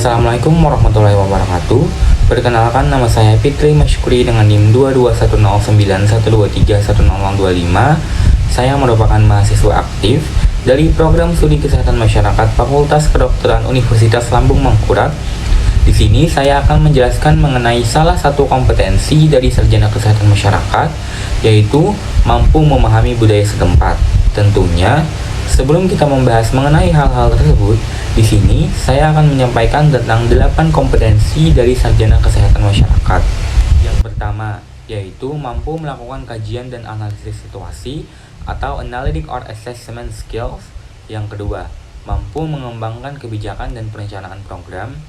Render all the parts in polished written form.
Assalamualaikum warahmatullahi wabarakatuh. Perkenalkan, nama saya Fitri Masyukri dengan NIM 2210912310025. Saya merupakan mahasiswa aktif dari Program Studi Kesehatan Masyarakat Fakultas Kedokteran Universitas Lambung Mangkurat. Di sini saya akan menjelaskan mengenai salah satu kompetensi dari sarjana kesehatan masyarakat, yaitu mampu memahami budaya setempat. Tentunya, sebelum kita membahas mengenai hal-hal tersebut, di sini saya akan menyampaikan tentang 8 kompetensi dari sarjana kesehatan masyarakat. Yang pertama, yaitu mampu melakukan kajian dan analisis situasi atau analytic or assessment skills. Yang kedua, mampu mengembangkan kebijakan dan perencanaan program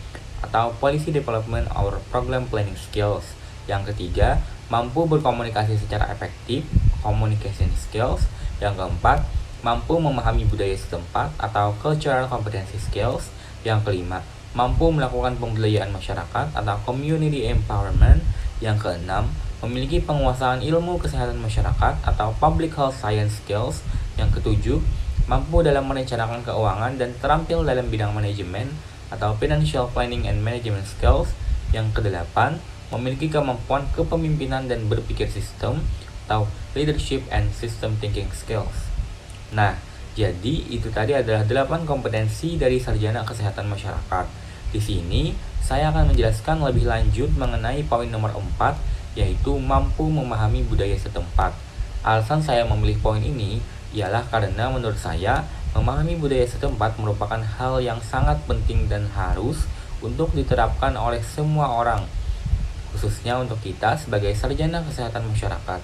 atau policy development or program planning skills. Yang ketiga, mampu berkomunikasi secara efektif, communication skills. Yang keempat, mampu memahami budaya setempat atau cultural competency skills. Yang kelima, mampu melakukan pemberdayaan masyarakat atau community empowerment. Yang keenam, memiliki penguasaan ilmu kesehatan masyarakat atau public health science skills. Yang ketujuh, mampu dalam merencanakan keuangan dan terampil dalam bidang manajemen atau financial planning and management skills. Yang kedelapan, memiliki kemampuan kepemimpinan dan berpikir sistem atau leadership and system thinking skills. Nah, jadi itu tadi adalah 8 kompetensi dari sarjana kesehatan masyarakat. Di sini saya akan menjelaskan lebih lanjut mengenai poin nomor 4, yaitu mampu memahami budaya setempat. Alasan saya memilih poin ini ialah karena menurut saya memahami budaya setempat merupakan hal yang sangat penting dan harus untuk diterapkan oleh semua orang, khususnya untuk kita sebagai sarjana kesehatan masyarakat.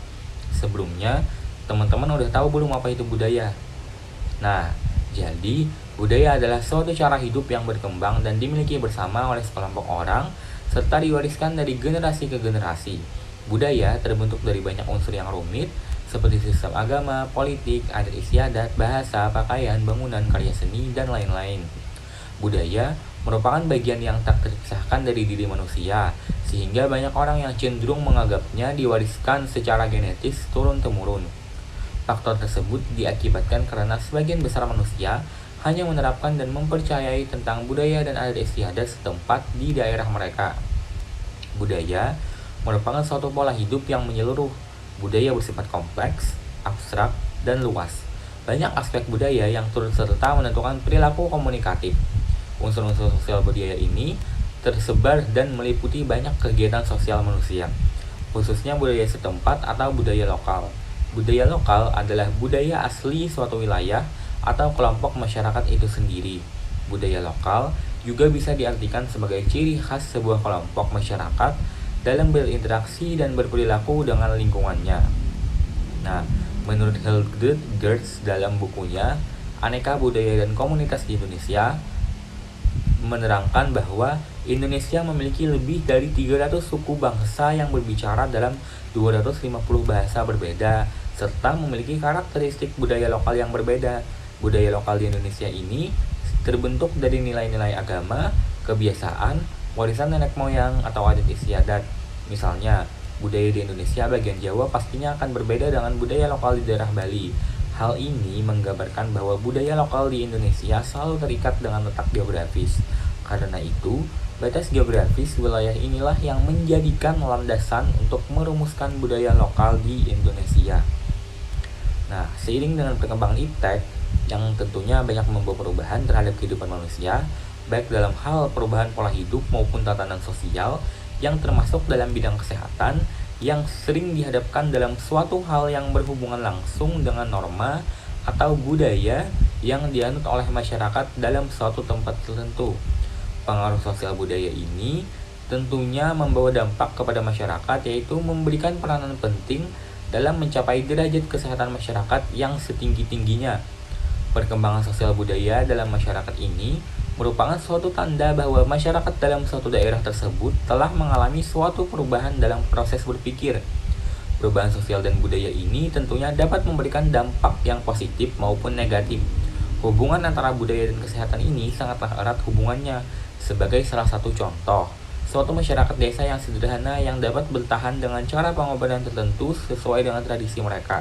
Sebelumnya, teman-teman udah tahu belum apa itu budaya? Nah, jadi budaya adalah suatu cara hidup yang berkembang dan dimiliki bersama oleh sekelompok orang serta diwariskan dari generasi ke generasi. Budaya terbentuk dari banyak unsur yang rumit seperti sistem agama, politik, adat istiadat, bahasa, pakaian, bangunan, karya seni, dan lain-lain. Budaya merupakan bagian yang tak terpisahkan dari diri manusia, sehingga banyak orang yang cenderung menganggapnya diwariskan secara genetis turun-temurun. Faktor tersebut diakibatkan karena sebagian besar manusia hanya menerapkan dan mempercayai tentang budaya dan adat istiadat setempat di daerah mereka. Budaya merupakan suatu pola hidup yang menyeluruh. Budaya bersifat kompleks, abstrak, dan luas. Banyak aspek budaya yang turut serta menentukan perilaku komunikatif. Unsur-unsur sosial budaya ini tersebar dan meliputi banyak kegiatan sosial manusia, khususnya budaya setempat atau budaya lokal. Budaya lokal adalah budaya asli suatu wilayah atau kelompok masyarakat itu sendiri. Budaya lokal juga bisa diartikan sebagai ciri khas sebuah kelompok masyarakat dalam berinteraksi dan berperilaku dengan lingkungannya. Nah, menurut Hildegard Geertz dalam bukunya Aneka Budaya dan Komunitas di Indonesia menerangkan bahwa Indonesia memiliki lebih dari 300 suku bangsa yang berbicara dalam 250 bahasa berbeda serta memiliki karakteristik budaya lokal yang berbeda. Budaya lokal di Indonesia ini terbentuk dari nilai-nilai agama, kebiasaan, warisan nenek moyang atau adat istiadat. Misalnya, budaya di Indonesia bagian Jawa pastinya akan berbeda dengan budaya lokal di daerah Bali. Hal ini menggambarkan bahwa budaya lokal di Indonesia selalu terikat dengan letak geografis. Karena itu, batas geografis wilayah inilah yang menjadikan landasan untuk merumuskan budaya lokal di Indonesia. Nah, seiring dengan perkembangan iptek yang tentunya banyak membawa perubahan terhadap kehidupan manusia, baik dalam hal perubahan pola hidup maupun tatanan sosial, yang termasuk dalam bidang kesehatan yang sering dihadapkan dalam suatu hal yang berhubungan langsung dengan norma atau budaya yang dianut oleh masyarakat dalam suatu tempat tertentu. Pengaruh sosial budaya ini tentunya membawa dampak kepada masyarakat, yaitu memberikan peranan penting dalam mencapai derajat kesehatan masyarakat yang setinggi-tingginya. Perkembangan sosial budaya dalam masyarakat ini merupakan suatu tanda bahwa masyarakat dalam suatu daerah tersebut telah mengalami suatu perubahan dalam proses berpikir. Perubahan sosial dan budaya ini tentunya dapat memberikan dampak yang positif maupun negatif. Hubungan antara budaya dan kesehatan ini sangatlah erat hubungannya. Sebagai salah satu contoh, suatu masyarakat desa yang sederhana yang dapat bertahan dengan cara pengobatan tertentu sesuai dengan tradisi mereka.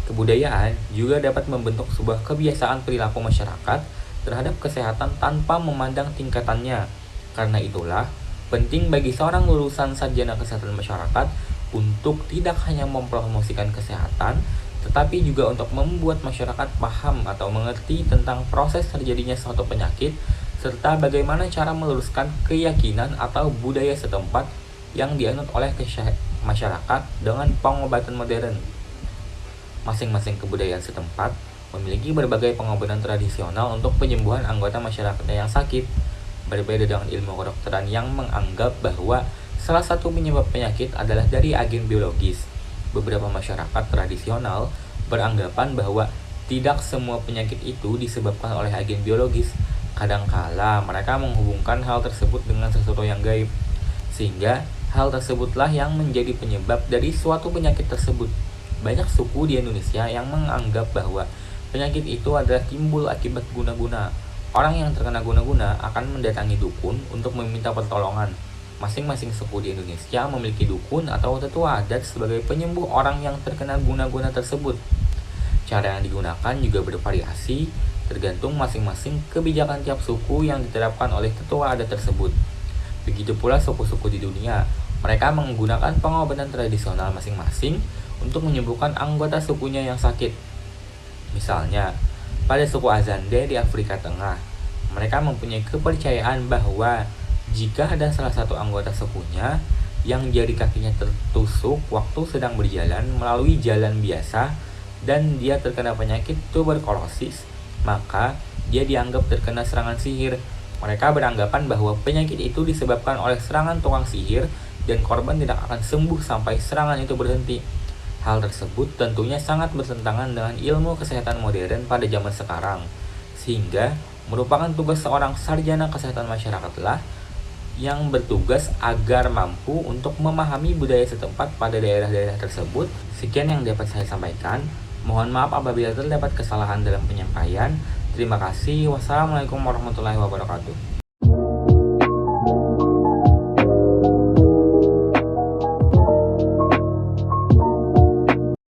Kebudayaan juga dapat membentuk sebuah kebiasaan perilaku masyarakat terhadap kesehatan tanpa memandang tingkatannya. Karena itulah, penting bagi seorang lulusan sarjana kesehatan masyarakat untuk tidak hanya mempromosikan kesehatan, tetapi juga untuk membuat masyarakat paham atau mengerti tentang proses terjadinya suatu penyakit, serta bagaimana cara meluruskan keyakinan atau budaya setempat yang dianut oleh masyarakat dengan pengobatan modern. Masing-masing kebudayaan setempat memiliki berbagai pengobatan tradisional untuk penyembuhan anggota masyarakatnya yang sakit. Berbeda dengan ilmu kedokteran yang menganggap bahwa salah satu penyebab penyakit adalah dari agen biologis. Beberapa masyarakat tradisional beranggapan bahwa tidak semua penyakit itu disebabkan oleh agen biologis. Kadangkala mereka menghubungkan hal tersebut dengan sesuatu yang gaib, sehingga hal tersebutlah yang menjadi penyebab dari suatu penyakit tersebut. Banyak suku di Indonesia yang menganggap bahwa penyakit itu adalah timbul akibat guna-guna. Orang yang terkena guna-guna akan mendatangi dukun untuk meminta pertolongan. Masing-masing suku di Indonesia memiliki dukun atau tetua adat sebagai penyembuh orang yang terkena guna-guna tersebut. Cara yang digunakan juga bervariasi, tergantung masing-masing kebijakan tiap suku yang diterapkan oleh tetua adat tersebut. Begitu pula suku-suku di dunia, mereka menggunakan pengobatan tradisional masing-masing untuk menyembuhkan anggota sukunya yang sakit. Misalnya, pada suku Azande di Afrika Tengah, mereka mempunyai kepercayaan bahwa jika ada salah satu anggota sukunya yang jari kakinya tertusuk waktu sedang berjalan melalui jalan biasa dan dia terkena penyakit tuberkulosis, maka dia dianggap terkena serangan sihir. Mereka beranggapan bahwa penyakit itu disebabkan oleh serangan tukang sihir dan korban tidak akan sembuh sampai serangan itu berhenti. Hal tersebut tentunya sangat bertentangan dengan ilmu kesehatan modern pada zaman sekarang, sehingga merupakan tugas seorang sarjana kesehatan masyarakatlah yang bertugas agar mampu untuk memahami budaya setempat pada daerah-daerah tersebut. Sekian yang dapat saya sampaikan. Mohon maaf apabila terdapat kesalahan dalam penyampaian. Terima kasih. Wassalamualaikum warahmatullahi wabarakatuh.